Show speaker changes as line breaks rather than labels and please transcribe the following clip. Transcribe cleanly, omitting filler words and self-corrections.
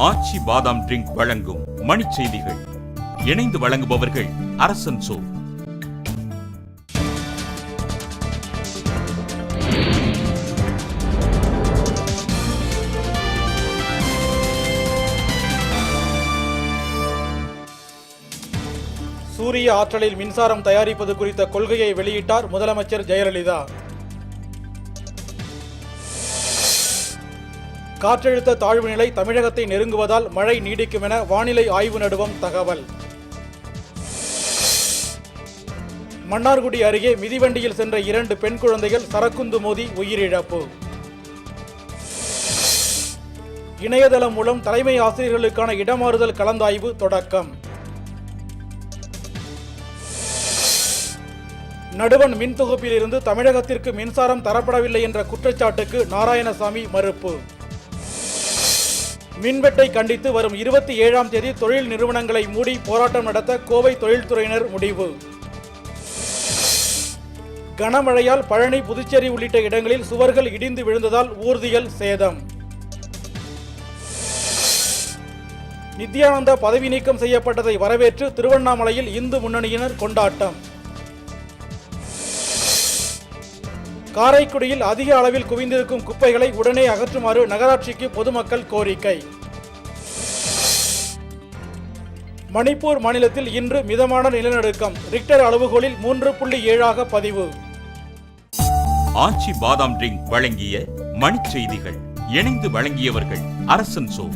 ஆச்சி பாதாம் ட்ரிங்க் வழங்கும் மணிச் செய்திகள். இணைந்து வழங்குபவர்கள் அரசன் சோ.
சூரிய ஆற்றலில் மின்சாரம் தயாரிப்பது குறித்த கொள்கையை வெளியிட்டார் முதலமைச்சர் ஜெயலலிதா. காற்றழுத்த தாழ்வு நிலை தமிழகத்தை நெருங்குவதால் மழை நீடிக்கும் என வானிலை ஆய்வு நடுவம் தகவல். மன்னார்குடி அருகே மிதிவண்டியில் சென்ற 2 பெண் குழந்தைகள் சரக்குந்து மோதி உயிரிழப்பு. இணையதளம் மூலம் தலைமை ஆசிரியர்களுக்கான இடமாறுதல் கலந்தாய்வு தொடக்கம். நடுவண் மின் தொகுப்பிலிருந்து தமிழகத்திற்கு மின்சாரம் தரப்படவில்லை என்ற குற்றச்சாட்டுக்கு நாராயணசாமி மறுப்பு. மின்வெட்டை கண்டித்து வரும் 27ஆம் தேதி தொழில் நிறுவனங்களை மூடி போராட்டம் நடத்த கோவை தொழில்துறையினர் முடிவு. கனமழையால் பழனி, புதுச்சேரி உள்ளிட்ட இடங்களில் சுவர்கள் இடிந்து விழுந்ததால் ஊர்திகள் சேதம். நித்யானந்தா பதவி நீக்கம் செய்யப்பட்டதை வரவேற்று திருவண்ணாமலையில் இந்து முன்னணியினர் கொண்டாட்டம். காரைக்குடியில் அதிக அளவில் குவிந்திருக்கும் குப்பைகளை உடனே அகற்றுமாறு நகராட்சிக்கு பொதுமக்கள் கோரிக்கை. மணிப்பூர் மாநிலத்தில் இன்று மிதமான நிலநடுக்கம், ரிக்டர் அளவுகோலில் 3.7 பதிவு.
ஆச்சி பாதாம் ட்ரிங்க் வழங்கிய மணிச் செய்திகள். இணைந்து வழங்கியவர்கள் அரசன் சோ.